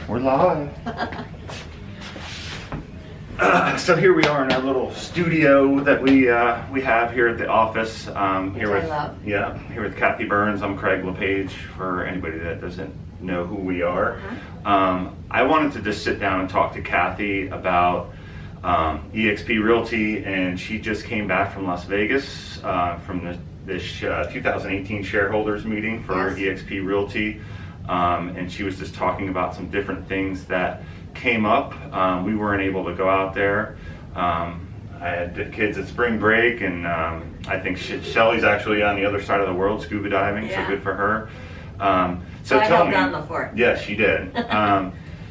We're live. So here we are in our little studio that we have here at the office. Here with Kathy Byrnes. I'm Craig LePage, for anybody that doesn't know who we are. I wanted to just sit down and talk to Kathy about eXp Realty, and she just came back from Las Vegas from this 2018 shareholders meeting for eXp Realty. And she was just talking about some different things that came up. We weren't able to go out there. I had the kids at spring break, and I think Shelleys actually on the other side of the world scuba diving, so good for her. So I tell held me, down the fort. yes, she did.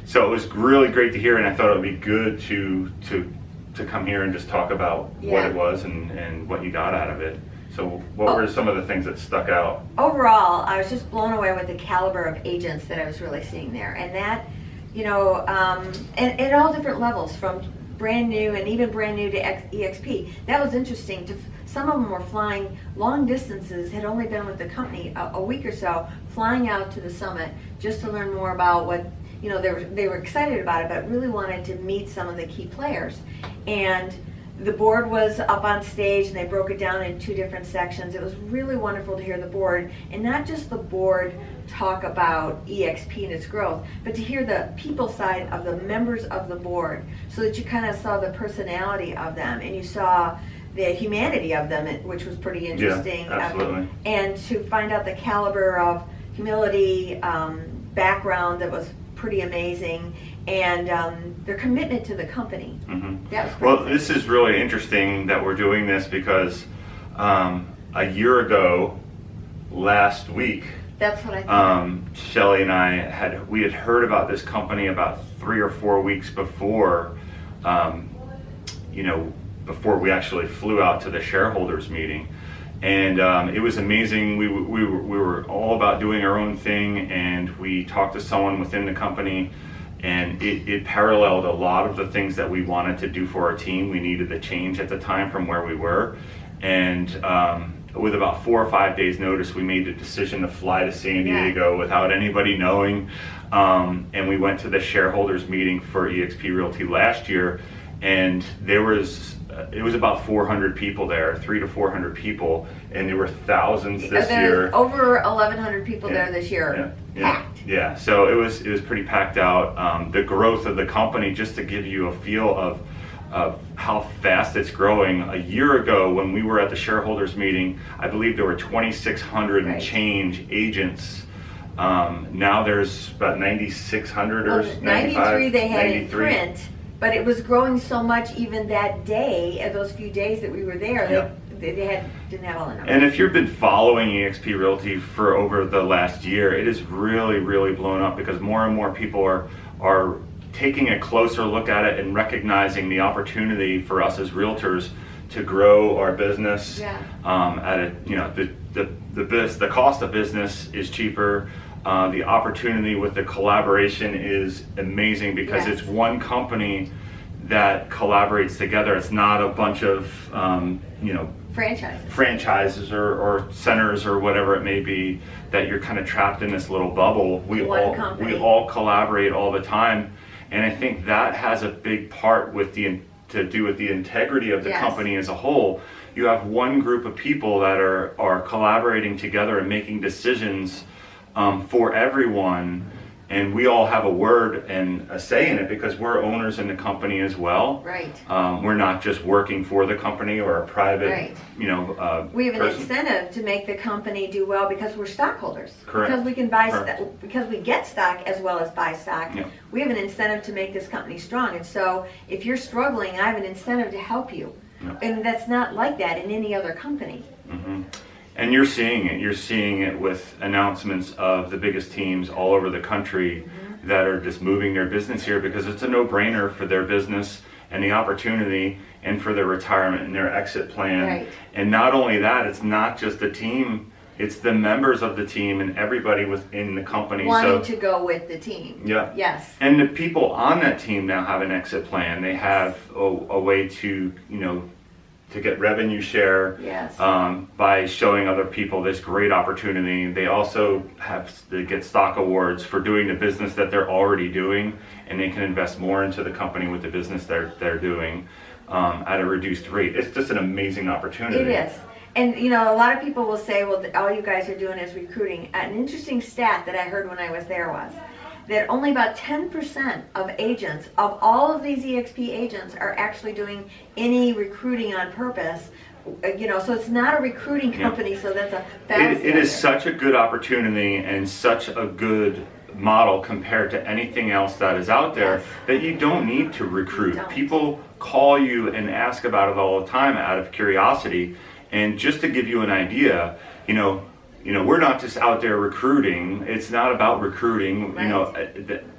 So it was really great to hear, and I thought it would be good to come here and just talk about what it was and what you got out of it. So what were some of the things that stuck out? Overall, I was just blown away with the caliber of agents that I was really seeing there. And that, you know, and at all different levels, from brand new and even brand new to eXp. That was interesting. Some of them were flying long distances, had only been with the company a week or so, flying out to the summit just to learn more about what, you know, they were excited about it, but really wanted to meet some of the key players. And the board was up on stage, and they broke it down in two different sections. It was really wonderful to hear the board, and not just the board talk about eXp and its growth, but to hear the people side of the members of the board, so that you kind of saw the personality of them, and you saw the humanity of them, which was pretty interesting. Yeah, absolutely. And to find out the caliber of humility, background that was pretty amazing, and their commitment to the company. That was well, this is really interesting that we're doing this, because a year ago, last week, that's what I thought. Shelley and I had heard about this company about 3 or 4 weeks before, before we actually flew out to the shareholders meeting. And it was amazing. We were all about doing our own thing, and we talked to someone within the company, and it paralleled a lot of the things that we wanted to do for our team. We needed the change at the time from where we were, and with about 4 or 5 days notice, we made the decision to fly to San Diego without anybody knowing, and we went to the shareholders meeting for eXp Realty last year, and it was about 400 people there, 300 to 400 people, and there were thousands this year. Over 1,100 people there this year. Packed. Yeah, so it was pretty packed out. The growth of the company, just to give you a feel of how fast it's growing. A year ago, when we were at the shareholders meeting, I believe there were 2,600 and change agents. Now there's about 9,600 or 93 they had 93. in print. But it was growing so much even that day, and those few days that we were there, they didn't have all the numbers. And if you've been following eXp Realty for over the last year, it is really, really blown up, because more and more people are taking a closer look at it and recognizing the opportunity for us as realtors to grow our business. The cost of business is cheaper. The opportunity with the collaboration is amazing, because it's one company that collaborates together. It's not a bunch of franchises or centers or whatever it may be, that you're kind of trapped in this little bubble. We all collaborate all the time, and I think that has a big part to do with the integrity of the company as a whole. You have one group of people that are collaborating together and making decisions for everyone, and we all have a word and a say in it, because we're owners in the company as well. Right. We're not just working for the company or a private, we have an incentive to make the company do well, because we're stockholders. Correct. Because we can buy because we get stock as well as buy stock. We have an incentive to make this company strong, and so if you're struggling, I have an incentive to help you. And that's not like that in any other company. And you're seeing it. You're seeing it with announcements of the biggest teams all over the country that are just moving their business here, because it's a no-brainer for their business and the opportunity, and for their retirement and their exit plan. And not only that, it's not just the team, it's the members of the team and everybody within the company. Wanting to go with the team. Yes. And the people on that team now have an exit plan. They have a way to, to get revenue share. Yes. By showing other people this great opportunity. They also they get stock awards for doing the business that they're already doing, and they can invest more into the company with the business they're doing at a reduced rate. It's just an amazing opportunity. It is. And you know, a lot of people will say, well, all you guys are doing is recruiting. An interesting stat that I heard when I was there was that only about 10% of agents, of all of these eXp agents, are actually doing any recruiting on purpose. You know, so it's not a recruiting company, so that's a fallacy. It is such a good opportunity and such a good model compared to anything else that is out there, that you don't need to recruit. People call you and ask about it all the time out of curiosity. And just to give you an idea, you know, we're not just out there recruiting. It's not about recruiting. Right. You know,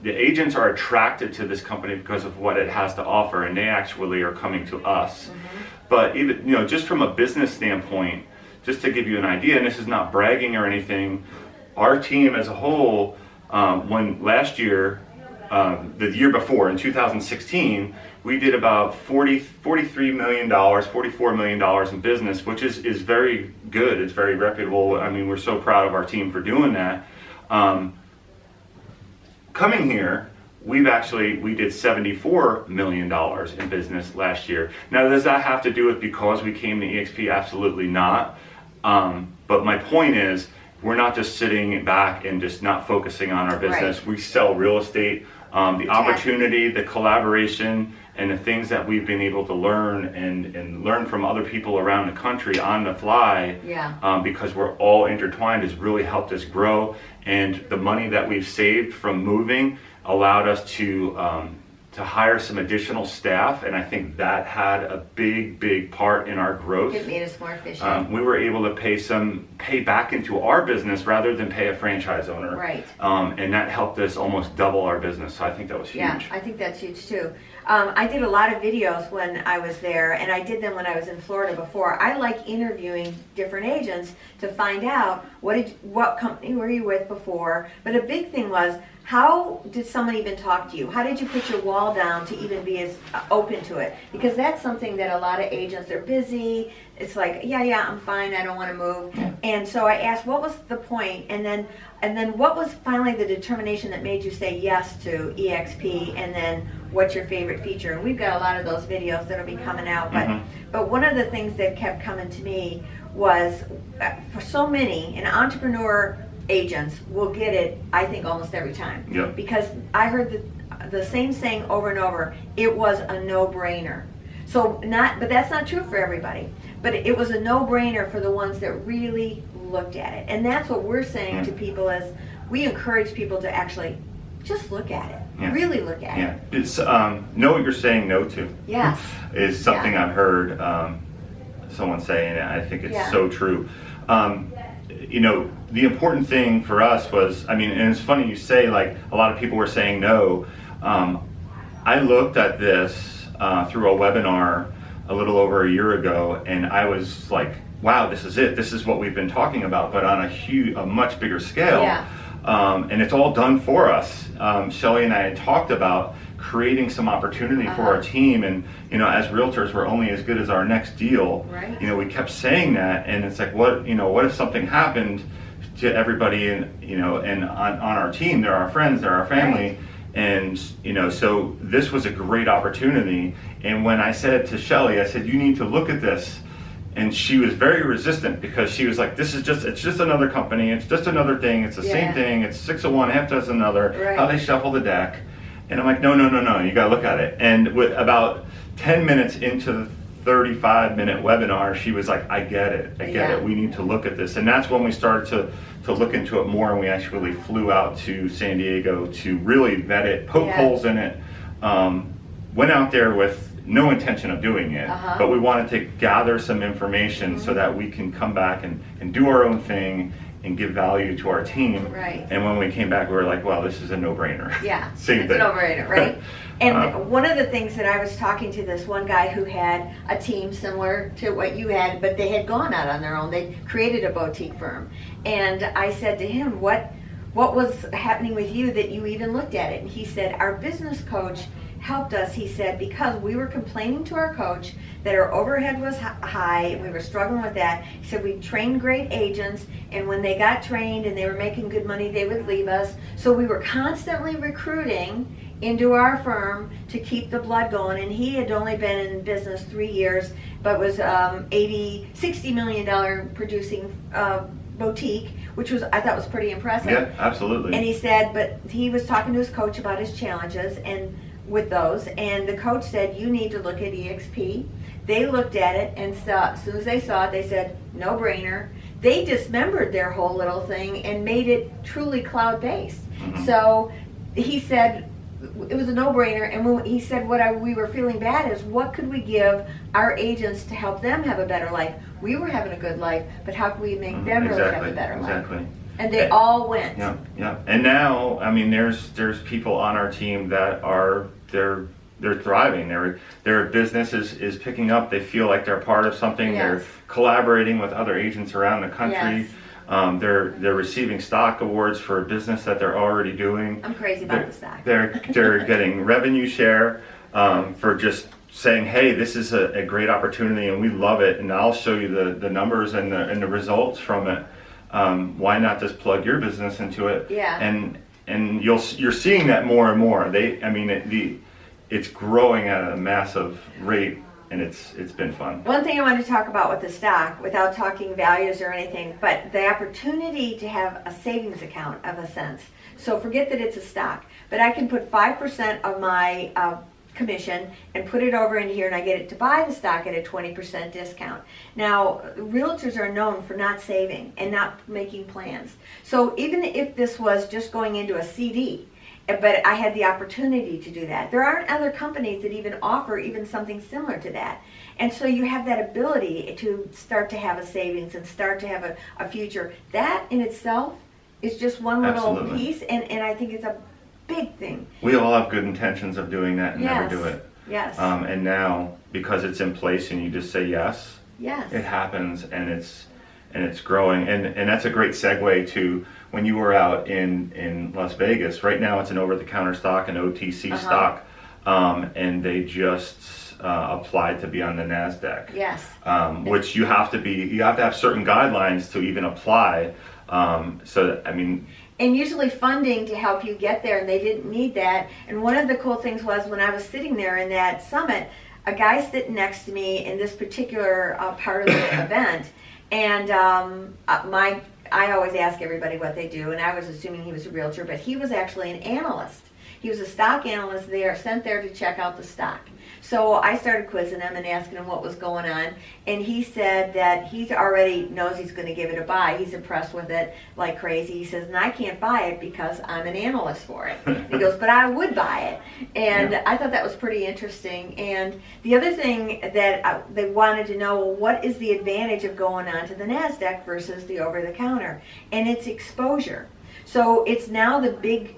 the agents are attracted to this company because of what it has to offer, and they actually are coming to us. Mm-hmm. But even, you know, just from a business standpoint, just to give you an idea, and this is not bragging or anything, our team as a whole, when last year, the year before in 2016, we did about $43 million, $44 million in business, which is very good. It's very reputable. I mean, we're so proud of our team for doing that. Coming here, we did $74 million in business last year. Now, does that have to do with because we came to eXp? Absolutely not. But my point is, we're not just sitting back and just not focusing on our business. Right. We sell real estate. The opportunity, the collaboration, and the things that we've been able to learn and learn from other people around the country on the fly, because we're all intertwined, has really helped us grow. And the money that we've saved from moving allowed us to hire some additional staff, and I think that had a big part in our growth. It made us more efficient. We were able to pay back into our business rather than pay a franchise owner. Right. And that helped us almost double our business. So I think that was huge. Yeah, I think that's huge too. I did a lot of videos when I was there, and I did them when I was in Florida before. I like interviewing different agents to find out what company were you with before. But a big thing was, how did someone even talk to you? How did you put your wall down to even be as open to it? Because that's something that a lot of agents are busy. It's like, yeah, I'm fine. I don't want to move. Yeah. And so I asked, what was the point? And then what was finally the determination that made you say yes to eXp? And then what's your favorite feature? And we've got a lot of those videos that'll be coming out. But one of the things that kept coming to me was, for so many, an entrepreneur agents will get it, I think, almost every time. Yep. Because I heard the same saying over and over, it was a no-brainer. But that's not true for everybody. But it was a no-brainer for the ones that really looked at it. And that's what we're saying to people, is we encourage people to actually just look at it. Really look at it. It's know what you're saying no to. Yes. Is something I've heard someone say, and I think it's so true. You know, the important thing for us was, I mean, and it's funny you say, like, a lot of people were saying no. I looked at this through a webinar a little over a year ago, and I was like, wow, this is it. This is what we've been talking about, but on a much bigger scale. And it's all done for us. Shelley and I had talked about creating some opportunity for our team, and you know, as realtors, we're only as good as our next deal. Right. You know, we kept saying that, and it's like, what if something happened to everybody, and on our team? They're our friends, they're our family. Right. And so this was a great opportunity. And when I said to Shelley, I said, you need to look at this. And she was very resistant, because she was like, it's just another company. It's just another thing. It's the same thing. It's 6 of one, half dozen another. Right. How they shuffle the deck. And I'm like, no, you got to look at it. And with about 10 minutes into the 35-minute webinar, she was like, I get it. We need to look at this. And that's when we started to look into it more, and we actually flew out to San Diego to really vet it, poke holes in it. Went out there with no intention of doing it, but we wanted to gather some information so that we can come back and do our own thing and give value to our team. Right. And when we came back, we were like, well, this is a no-brainer. Yeah, Same it's thing. a no-brainer, right? And one of the things that I was talking to this one guy who had a team similar to what you had, but they had gone out on their own. They created a boutique firm. And I said to him, what was happening with you that you even looked at it? And he said, our business coach helped us, he said, because we were complaining to our coach that our overhead was high and we were struggling with that. He said we trained great agents, and when they got trained and they were making good money, they would leave us. So we were constantly recruiting into our firm to keep the blood going. And he had only been in business 3 years, but was $60 million producing boutique, which was, I thought, was pretty impressive. Yeah, absolutely. And he said, but he was talking to his coach about his challenges and with those, and the coach said, you need to look at eXp. They looked at it, and saw, as soon as they saw it, they said, no brainer. They dismembered their whole little thing and made it truly cloud-based. Mm-hmm. So he said it was a no-brainer, and when he said what we were feeling bad is, what could we give our agents to help them have a better life? We were having a good life, but how can we make them really have a better life? Exactly. And they all went. Yeah, yeah. And now, I mean, there's people on our team that are they're thriving. Their business is picking up. They feel like they're part of something. Yes. They're collaborating with other agents around the country. Yes. They're receiving stock awards for a business that they're already doing. I'm crazy about the stock. They're getting revenue share for just saying, hey, this is a great opportunity and we love it, and I'll show you the numbers and the results from it. Why not just plug your business into it? Yeah. And you're seeing that more and more. It's growing at a massive rate, and it's been fun. One thing I wanted to talk about with the stock, without talking values or anything, but the opportunity to have a savings account of a sense. So forget that it's a stock, but I can put 5% of my commission and put it over in here, and I get it to buy the stock at a 20% discount. Now, realtors are known for not saving and not making plans. So even if this was just going into a CD, but I had the opportunity to do that. There aren't other companies that even offer even something similar to that. And so you have that ability to start to have a savings and start to have a future. That in itself is just one little Absolutely. piece, and I think it's a big thing. We all have good intentions of doing that and never do it. Yes. And now, because it's in place and you just say yes, yes. it happens, and it's growing. And that's a great segue to when you were out in Las Vegas. Right now it's an over-the-counter stock, an OTC stock, and they just applied to be on the Nasdaq. Yes. Which you have to have certain guidelines to even apply. And usually funding to help you get there, and they didn't need that. And one of the cool things was when I was sitting there in that summit, a guy sitting next to me in this particular part of the event, and I always ask everybody what they do, and I was assuming he was a realtor, but he was actually an analyst. He was a stock analyst there, sent there to check out the stock. So I started quizzing him and asking him what was going on, and he said that he already knows he's going to give it a buy. He's impressed with it like crazy. He says, and I can't buy it because I'm an analyst for it. He goes, but I would buy it. And I thought that was pretty interesting. And the other thing that they wanted to know, well, what is the advantage of going on to the Nasdaq versus the over-the-counter? And it's exposure. So it's now the big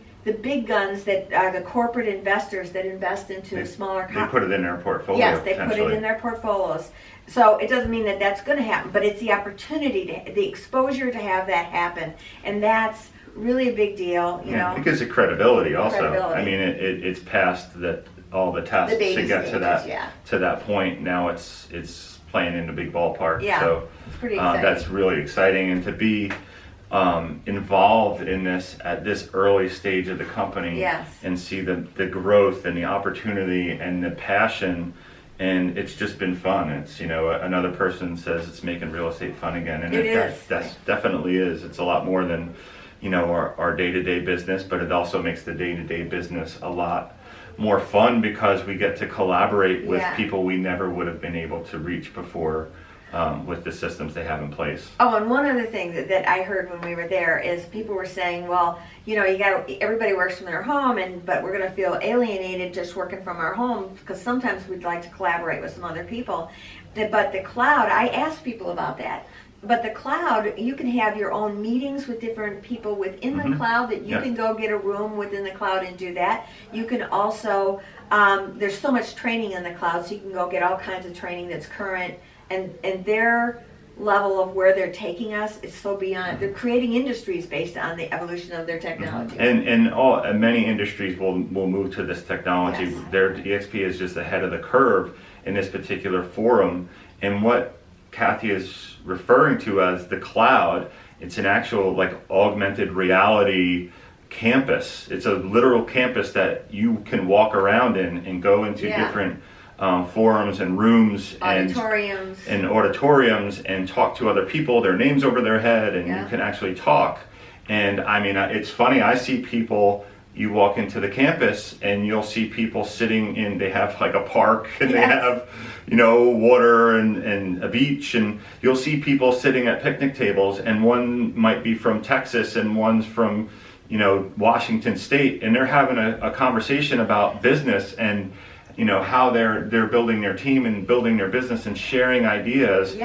guns that are the corporate investors that invest into the smaller companies. They put it in their portfolio. Yes, they put it in their portfolios. So it doesn't mean that that's going to happen, but it's the opportunity, the exposure to have that happen. And that's really a big deal, you know. It gives it credibility also. Credibility. I mean, it's past all the tests to get to that point. Now it's playing in a big ballpark. Yeah, so it's pretty exciting. That's really exciting, and to be involved in this at this early stage of the company, and see the growth and the opportunity and the passion, and it's just been fun. It's, another person says it's making real estate fun again, and that definitely is. It's a lot more than our day-to-day business, but it also makes the day-to-day business a lot more fun because we get to collaborate with people we never would have been able to reach before. With the systems they have in place. Oh, and one other thing that I heard when we were there is people were saying, well, everybody works from their home, but we're going to feel alienated just working from our home because sometimes we'd like to collaborate with some other people. But the cloud, I asked people about that. But the cloud, you can have your own meetings with different people within the cloud, that you can go get a room within the cloud and do that. You can also, there's so much training in the cloud, so you can go get all kinds of training that's current. And their level of where they're taking us is so beyond. They're creating industries based on the evolution of their technology. And many industries will move to this technology. Yes. Their eXp is just ahead of the curve in this particular forum. And what Kathy is referring to as the cloud, it's an actual like augmented reality campus. It's a literal campus that you can walk around in and go into different forums and rooms and auditoriums and talk to other people, their names over their head, and you can actually talk. And I mean, it's funny, I see people, you walk into the campus and you'll see people sitting in, they have like a park and they have, you know, water and a beach, and you'll see people sitting at picnic tables, and one might be from Texas and one's from, you know, Washington State, and they're having a conversation about business and, you know, how they're building their team and building their business and sharing ideas,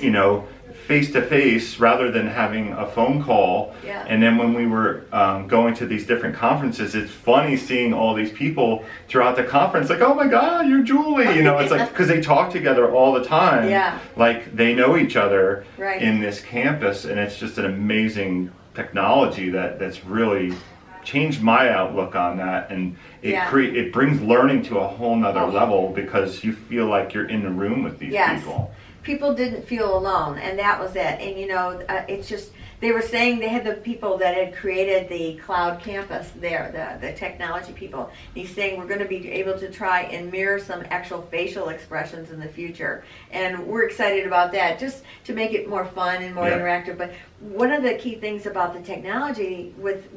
you know, face to face rather than having a phone call. And then when we were going to these different conferences, it's funny seeing all these people throughout the conference, like, oh my God, you're Julie, you know, it's like, because they talk together all the time, like they know each other in this campus, and it's just an amazing technology that's really changed my outlook on that, and it brings learning to a whole nother level, because you feel like you're in the room with these people. People didn't feel alone, and that was it. And you know, it's just, they were saying they had the people that had created the cloud campus there, the technology people. He's saying we're going to be able to try and mirror some actual facial expressions in the future, and we're excited about that, just to make it more fun and more interactive. But one of the key things about the technology, with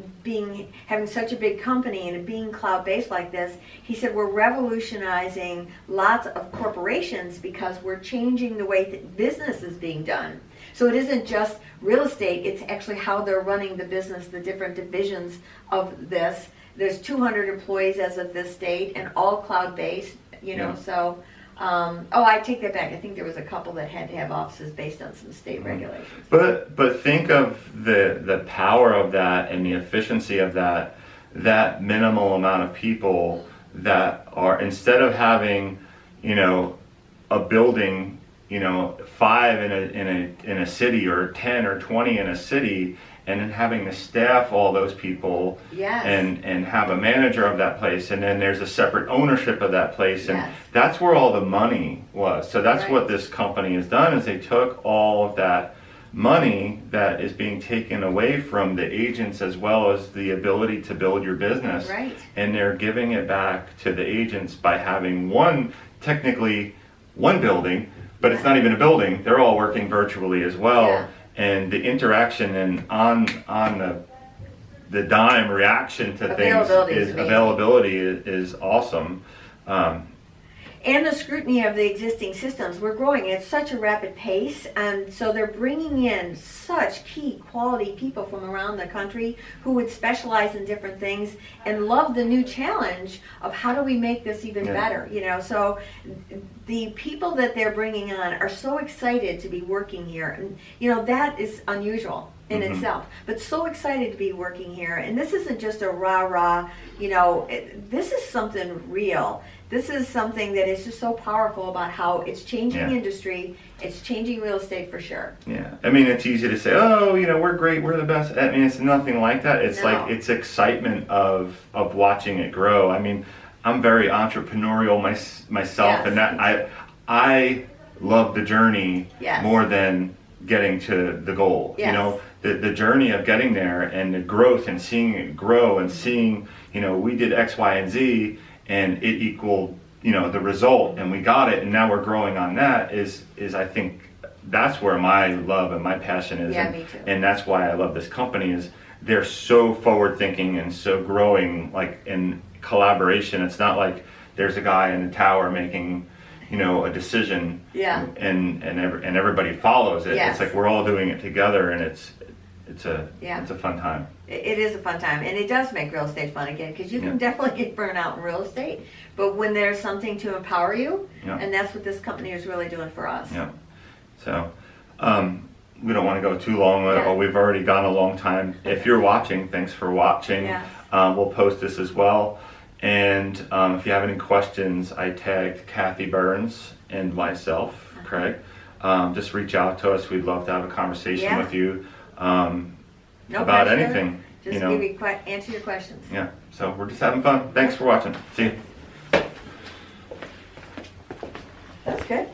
having such a big company and being cloud-based like this, he said we're revolutionizing lots of corporations because we're changing the way that business is being done. So it isn't just real estate, it's actually how they're running the business, the different divisions of this. There's 200 employees as of this date, and all cloud-based, you know, so... I take that back. I think there was a couple that had to have offices based on some state regulations. But think of the power of that and the efficiency of that minimal amount of people that are, instead of having, you know, a building, you know, 5 in a city, or 10 or 20 in a city, and then having to staff all those people and have a manager of that place, and then there's a separate ownership of that place, and that's where all the money was. So that's what this company has done, is they took all of that money that is being taken away from the agents, as well as the ability to build your business, and they're giving it back to the agents by having technically one building, but it's not even a building. They're all working virtually as well. And the interaction and on the dime reaction to availability is awesome. And the scrutiny of the existing systems. We're growing at such a rapid pace, and so they're bringing in such key quality people from around the country who would specialize in different things and love the new challenge of how do we make this even better, you know. So the people that they're bringing on are so excited to be working here, and you know, that is unusual in itself, but so excited to be working here. And this isn't just a rah-rah, you know, this is something real. This is something that is just so powerful about how it's changing industry, it's changing real estate for sure. I mean, it's easy to say, oh, you know, we're great, we're the best. I mean, it's nothing like that. It's like, it's excitement of watching it grow. I mean, I'm very entrepreneurial myself, and that I love the journey more than getting to the goal. You know, the journey of getting there, and the growth, and seeing it grow, and seeing, you know, we did X, Y, and Z, and it equaled, you know, the result, and we got it, and now we're growing on that, is I think that's where my love and my passion is. Me too. And that's why I love this company, is they're so forward thinking and so growing, like in collaboration. It's not like there's a guy in the tower making, you know, a decision and everybody follows it. It's like we're all doing it together, and it's a fun time. It is a fun time, and it does make real estate fun again, because you can definitely get burnt out in real estate, but when there's something to empower you, and that's what this company is really doing for us. So we don't want to go too long. We've already gone a long time. If you're watching, thanks for watching. We'll post this as well, and if you have any questions, I tagged Kathy Byrnes and myself, Craig. just reach out to us. We'd love to have a conversation Yeah. with you No about pressure. anything. Just you know. answer your questions. Yeah. So we're just having fun. Thanks for watching. See you. That's good.